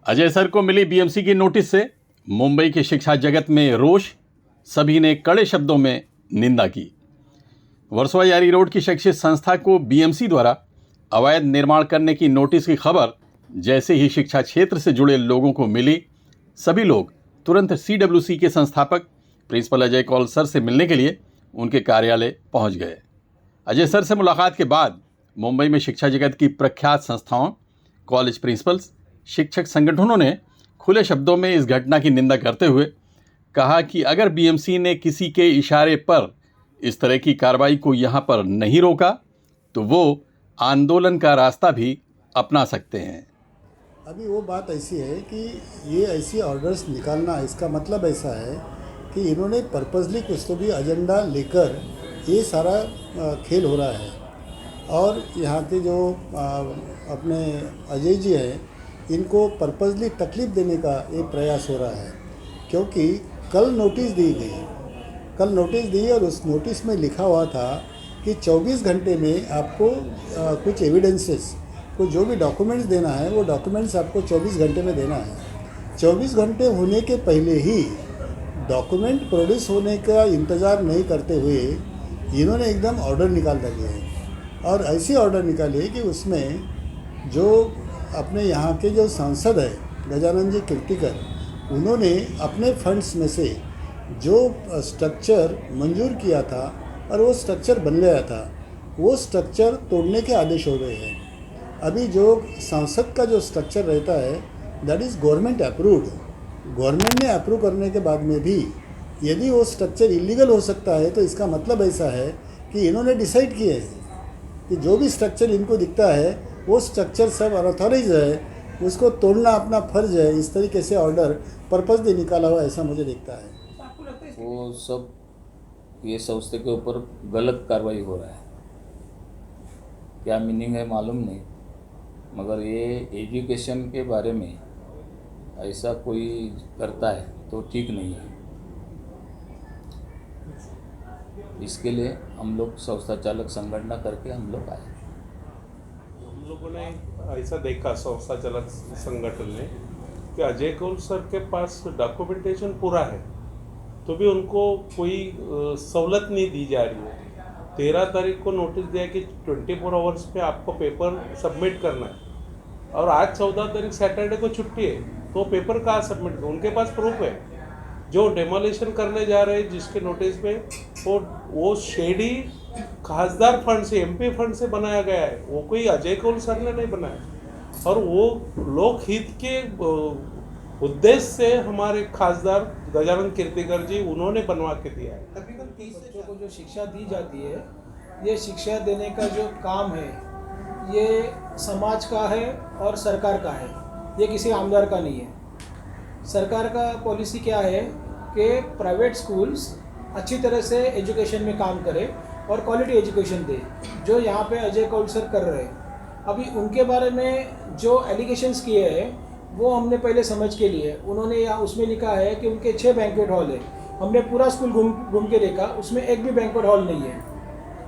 Ajay sir को मिली BMC की notice से मुंबई के शिक्षा जगत में रोष, सभी ने कड़े शब्दों में निंदा की। वर्सोवा यारी रोड की शैक्षिक संस्था को बीएमसी द्वारा अवैध निर्माण करने की नोटिस की खबर जैसे ही शिक्षा क्षेत्र से जुड़े लोगों को मिली, सभी लोग तुरंत सीडब्ल्यूसी के संस्थापक प्रिंसिपल अजय कौल सर से मिलने के लिए उनके कार्यालय पहुंच गए। अजय सर से मुलाकात के बाद मुंबई में शिक्षा जगत की प्रख्यात संस्थाओं, कॉलेज प्रिंसिपल्स, शिक्षक संगठनों ने खुले शब्दों में इस घटना की निंदा करते हुए कहा कि अगर बीएमसी ने किसी के इशारे पर इस तरह की कार्रवाई को यहां पर नहीं रोका तो वो आंदोलन का रास्ता भी अपना सकते हैं। अभी वो बात ऐसी है कि ये ऐसी ऑर्डर्स निकालना, इसका मतलब ऐसा है कि इन्होंने पर्पसली कुछ तो भी एजेंडा लेकर ये सारा खेल हो रहा है। और यहाँ के जो अपने अजय जी हैं, इनको पर्पसली तकलीफ़ देने का ये प्रयास हो रहा है, क्योंकि कल नोटिस दी और उस नोटिस में लिखा हुआ था कि 24 घंटे में आपको कुछ एविडेंसेस को जो भी डॉक्यूमेंट्स देना है वो डॉक्यूमेंट्स आपको 24 घंटे में देना है। 24 घंटे होने के पहले ही डॉक्यूमेंट प्रोड्यूस होने का इंतज़ार नहीं करते हुए इन्होंने एकदम ऑर्डर निकाल दिए हैं। और ऐसी ऑर्डर निकाली है कि उसमें जो अपने यहाँ के जो सांसद है गजानन जी कीर्तिकर, उन्होंने अपने फंड्स में से जो स्ट्रक्चर मंजूर किया था और वो स्ट्रक्चर बन गया था, वो स्ट्रक्चर तोड़ने के आदेश हो गए हैं। अभी जो सांसद का जो स्ट्रक्चर रहता है that is government approved. Government ने अप्रूव करने के बाद में भी यदि वो स्ट्रक्चर इलीगल हो सकता है तो इसका मतलब ऐसा है कि इन्होंने डिसाइड किए हैं कि जो भी स्ट्रक्चर इनको दिखता है वो स्ट्रक्चर सब अनऑथराइज है, उसको तोड़ना अपना फर्ज है। इस तरीके से ऑर्डर पर्पस भी निकाला हुआ ऐसा मुझे दिखता है। वो सब ये संस्था के ऊपर गलत कार्रवाई हो रहा है, क्या मीनिंग है मालूम नहीं, मगर ये एजुकेशन के बारे में ऐसा कोई करता है तो ठीक नहीं है। इसके लिए हम लोग संस्था चालक संगठन करके हम लोग आए। हम लोगों ने ऐसा देखा संस्था चालक संगठन ने कि अजय कौल सर के पास डॉक्यूमेंटेशन पूरा है तो भी उनको कोई सहूलत नहीं दी जा रही है। 13 तारीख को नोटिस दिया कि 24 आवर्स पे आपको पेपर सबमिट करना है और आज 14 तारीख सैटरडे को छुट्टी है, तो पेपर कहाँ सबमिट कर, उनके पास प्रूफ है। जो डेमोलिशन करने जा रहे हैं जिसके नोटिस पे वो शेड ही खासदार फंड से, एमपी फंड से बनाया गया है, वो कोई अजय कौल सर ने नहीं बनाया। और वो लोकहित के उद्देश्य से हमारे खासदार गजानन कीर्तिकर जी उन्होंने बनवा के दिया है। तकरीबन 30 बच्चों को जो शिक्षा दी जाती है, ये शिक्षा देने का जो काम है ये समाज का है और सरकार का है, ये किसी आमदार का नहीं है। सरकार का पॉलिसी क्या है कि प्राइवेट स्कूल्स अच्छी तरह से एजुकेशन में काम करें और क्वालिटी एजुकेशन दे, जो यहाँ पे अजय कौल सर कर रहे हैं। अभी उनके बारे में जो एलिगेशंस किए हैं वो हमने पहले समझ के लिए, उन्होंने यहाँ उसमें लिखा है कि उनके 6 बैंक्वेट हॉल है। हमने पूरा स्कूल घूम के देखा, उसमें एक भी बैंक्वेट हॉल नहीं है।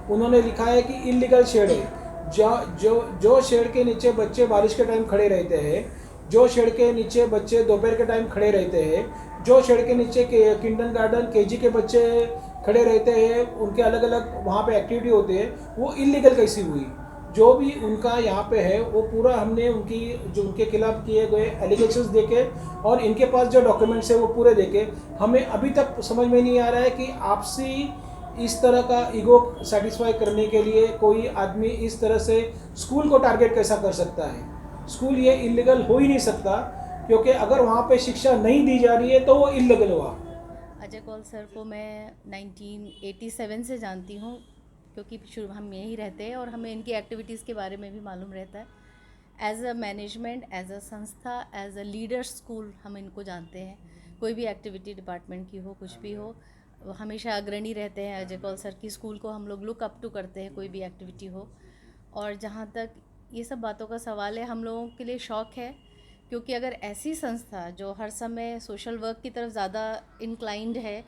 उन्होंने लिखा है कि इलीगल शेड है, जो शेड के नीचे बच्चे बारिश के टाइम खड़े रहते हैं, जो शेड के नीचे बच्चे दोपहर के टाइम खड़े रहते हैं, जो शेड के नीचे किंडरगार्टन केजी के बच्चे खड़े रहते हैं, उनके अलग अलग वहाँ पे एक्टिविटी होते हैं, वो इलीगल कैसी हुई। जो भी उनका यहाँ पे है वो पूरा हमने उनके खिलाफ किए गए एलिगेशंस देखे और इनके पास जो डॉक्यूमेंट्स है वो पूरे देखे। हमें अभी तक समझ में नहीं आ रहा है कि आपसी इस तरह का ईगो सेटिस्फाई करने के लिए कोई आदमी इस तरह से स्कूल को टारगेट कैसा कर सकता है। स्कूल ये इलीगल हो ही नहीं सकता, क्योंकि अगर वहाँ पे शिक्षा नहीं दी जा रही है तो वो इलीगल हुआ। अजय कौल सर को मैं 1987 से जानती हूँ, क्योंकि शुरू हम यहीं रहते हैं और हमें इनकी एक्टिविटीज़ के बारे में भी मालूम रहता है। As a management, as a संस्था, एज अ लीडर स्कूल हम इनको जानते हैं। कोई भी एक्टिविटी डिपार्टमेंट की हो, कुछ भी हो, हमेशा अग्रणी रहते हैं। अजय कौल सर की स्कूल को हम लोग लुक अप टू करते हैं, कोई भी एक्टिविटी हो। और जहाँ तक ये सब बातों का सवाल है, हम लोगों के लिए शौक है, क्योंकि अगर ऐसी संस्था जो हर समय सोशल वर्क की तरफ ज़्यादा इंक्लाइंड है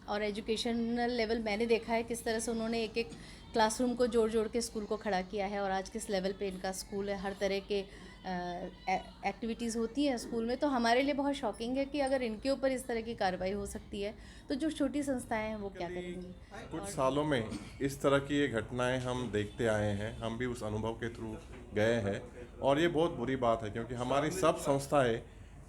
और एजुकेशनल लेवल, मैंने देखा है किस तरह से उन्होंने एक एक क्लासरूम को जोड़ जोड़ के स्कूल को खड़ा किया है और आज किस लेवल पे इनका स्कूल है। हर तरह के एक्टिविटीज़ होती हैं स्कूल में, तो हमारे लिए बहुत शॉकिंग है कि अगर इनके ऊपर इस तरह की कार्रवाई हो सकती है तो जो छोटी संस्थाएं हैं वो क्या करेंगी। कुछ सालों में इस तरह की ये घटनाएं हम देखते आए हैं, हम भी उस अनुभव के थ्रू गए हैं और ये बहुत बुरी बात है क्योंकि हमारी सब संस्थाएं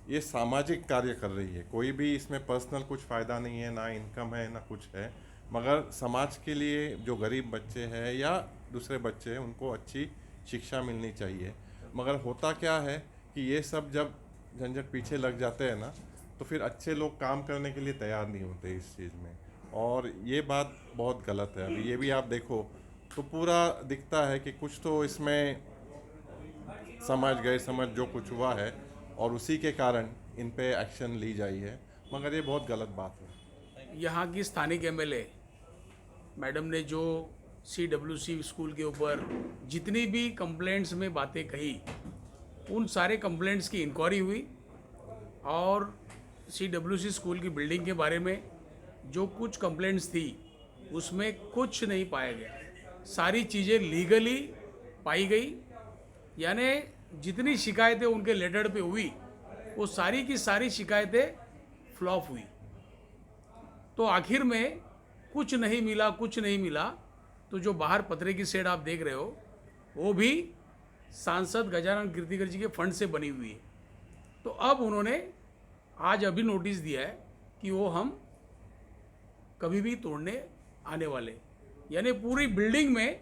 ये सामाजिक कार्य कर रही है। कोई भी इसमें पर्सनल कुछ फ़ायदा नहीं है, ना इनकम है ना कुछ है, मगर समाज के लिए जो गरीब बच्चे हैं या दूसरे बच्चे हैं उनको अच्छी शिक्षा मिलनी चाहिए। मगर होता क्या है कि ये सब जब झंझट पीछे लग जाते हैं ना तो फिर अच्छे लोग काम करने के लिए तैयार नहीं होते इस चीज़ में, और ये बात बहुत गलत है। अभी ये भी आप देखो तो पूरा दिखता है कि कुछ तो इसमें समझ गए समझ जो कुछ हुआ है और उसी के कारण इन पे एक्शन ली जाई है, मगर ये बहुत गलत बात है। यहाँ की स्थानिक एमएलए मैडम ने जो CWC स्कूल के ऊपर जितनी भी कंप्लेंट्स में बातें कही, उन सारे कंप्लेंट्स की इंक्वायरी हुई और CWC स्कूल की बिल्डिंग के बारे में जो कुछ कंप्लेंट्स थी उसमें कुछ नहीं पाया गया। सारी चीज़ें लीगली पाई गई, यानी जितनी शिकायतें उनके लेटर पे हुई वो सारी की सारी शिकायतें फ्लॉप हुई। तो आखिर में कुछ नहीं मिला, तो जो बाहर पतरे की शेड आप देख रहे हो वो भी सांसद गजानन कीर्तिकर जी के फंड से बनी हुई है। तो अब उन्होंने आज अभी नोटिस दिया है कि वो हम कभी भी तोड़ने आने वाले, यानी पूरी बिल्डिंग में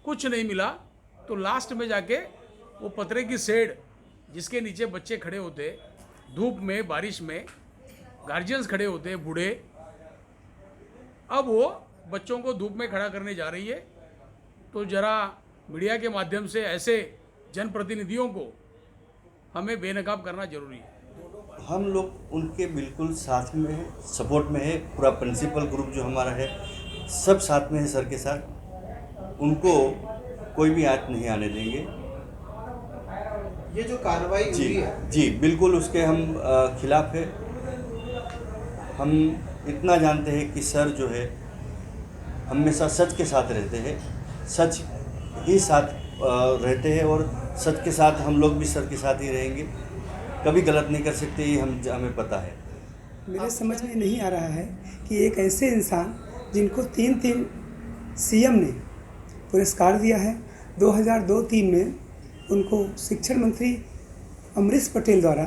कुछ नहीं मिला तो लास्ट में जाके वो पतरे की शेड जिसके नीचे बच्चे खड़े होते, धूप में बारिश में गार्जियंस खड़े होते बूढ़े, अब वो बच्चों को धूप में खड़ा करने जा रही है। तो ज़रा मीडिया के माध्यम से ऐसे जनप्रतिनिधियों को हमें बेनकाब करना जरूरी है। हम लोग उनके बिल्कुल साथ में है, सपोर्ट में है। पूरा प्रिंसिपल ग्रुप जो हमारा है सब साथ में है सर के साथ, उनको कोई भी आंच नहीं आने देंगे। ये जो कार्रवाई हुई है जी बिल्कुल उसके हम खिलाफ है। हम इतना जानते हैं कि सर जो है हमेशा सच के साथ रहते हैं, सच ही साथ रहते हैं और सच के साथ हम लोग भी सर के साथ ही रहेंगे, कभी गलत नहीं कर सकते, ये हमें पता है। मेरे समझ में नहीं आ रहा है कि एक ऐसे इंसान जिनको 3 CM ने पुरस्कार दिया है, 2002-03 में उनको शिक्षण मंत्री अमरीश पटेल द्वारा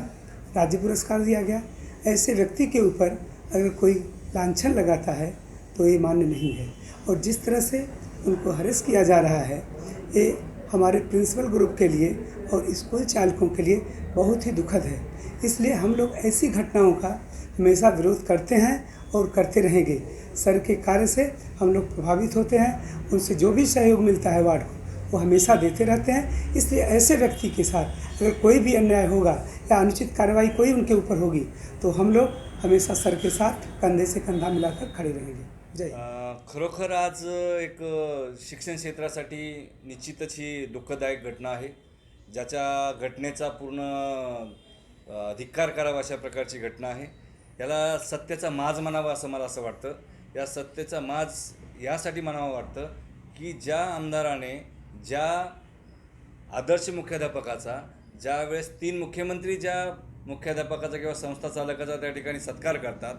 राज्य पुरस्कार दिया गया, ऐसे व्यक्ति के ऊपर अगर कोई लांछन लगाता है तो ये मान्य नहीं है। और जिस तरह से उनको हरेस किया जा रहा है ये हमारे प्रिंसिपल ग्रुप के लिए और स्कूल चालकों के लिए बहुत ही दुखद है। इसलिए हम लोग ऐसी घटनाओं का हमेशा विरोध करते हैं और करते रहेंगे। सर के कार्य से हम लोग प्रभावित होते हैं, उनसे जो भी सहयोग मिलता है वार्ड को वो हमेशा देते रहते हैं। इसलिए ऐसे व्यक्ति के साथ अगर कोई भी अन्याय होगा या अनुचित कार्रवाई कोई उनके ऊपर होगी तो हम लोग हमेशा सर के साथ कंधे से कंधा मिलाकर खड़े रहेंगे। जय। खरोखर आज एक शिक्षण क्षेत्रासाठी निश्चितच ही दुःखदायक घटना आहे, ज्याच्या घटनेचा पूर्ण धिक्कार करावा अशा प्रकारची घटना आहे। याला सत्याचा माज म्हणावा असं मला असं वाटतं। या सत्याचा माज यासाठी म्हणावं वाटतं की ज्या आमदाराने ज्या आदर्श मुख्याध्यापकाचा ज्या वेळेस 3 मुख्यमंत्री ज्या मुख्याध्यापकाचा किंवा संस्था चालकाचा त्या ठिकाणी सत्कार करतात,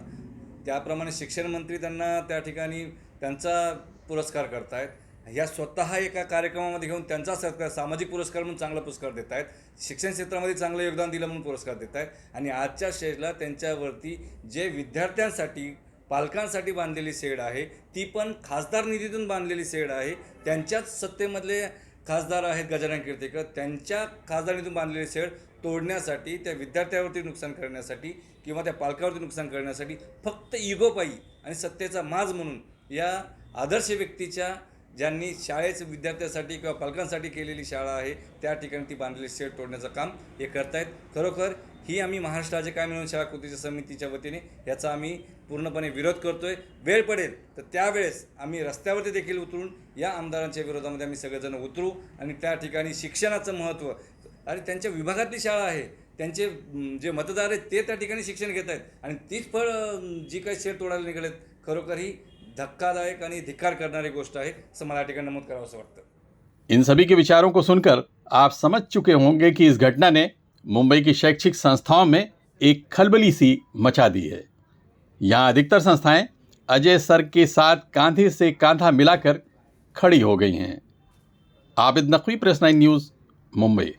त्याप्रमाणे शिक्षण मंत्री त्यांना त्या ठिकाणी त्यांचा पुरस्कार करतायत। या स्वतः एका कार्यक्रमामध्ये घेऊन त्यांचा सत्कार सामाजिक पुरस्कार म्हणून चांगला पुरस्कार देत आहेत, शिक्षण क्षेत्रामध्ये चांगलं योगदान दिलं म्हणून पुरस्कार देत आहेत। आणि आजच्या स्टेजला त्यांच्यावरती जे विद्यार्थ्यांसाठी पालकांसाठी बांधलेली शेड आहे ती पण खासदार निधीतून बांधलेली शेड आहे। त्यांच्याच सत्तेमधले खासदार आहेत गजानन कीर्तिकर, त्यांच्या खासदार निधीतून बांधलेली शेड तोडण्यासाठी, त्या विद्यार्थ्यावरती नुकसान करण्यासाठी किंवा त्या पालकावरती नुकसान करण्यासाठी फक्त इगोपायी आणि सत्तेचा माज म्हणून या आदर्श व्यक्तीच्या ज्यांनी शाळेच्या विद्यार्थ्यांसाठी किंवा पालकांसाठी केलेली शाळा आहे त्या ठिकाणी ती बांधलेली शेड तोडण्याचं काम हे करतायत। खरोखर ही आम्ही महाराष्ट्र राज्य कायम मिळून शाळा कृतीच्या समितीच्या वतीने याचा आम्ही पूर्णपणे विरोध करतोय। वेळ पडेल तर त्यावेळेस आम्ही रस्त्यावरती देखील उतरून या आमदारांच्या विरोधामध्ये आम्ही सगळेजण उतरू आणि त्या ठिकाणी शिक्षणाचं महत्त्व आणि त्यांच्या विभागातली शाळा आहे, त्यांचे जे मतदार आहेत ते त्या ठिकाणी शिक्षण घेत आहेत आणि तीच फळ जी काही शेड तोडायला निघालेत, खरोखर ही धक्कादायक आणि धिक्कार करणारी गोष्ट आहे असं मला या ठिकाणी नमूद करावं असं वाटतं। इन सभी के विचारों को सुनकर आप समझ चुके होंगे कि इस घटना ने मुंबई की शैक्षिक संस्थाओं में एक खलबली सी मचा दी है। यहाँ अधिकतर संस्थाएं अजय सर के साथ कांधे से कांधा मिलाकर खड़ी हो गई हैं। Abid Naqvi, press 9 news, Mumbai.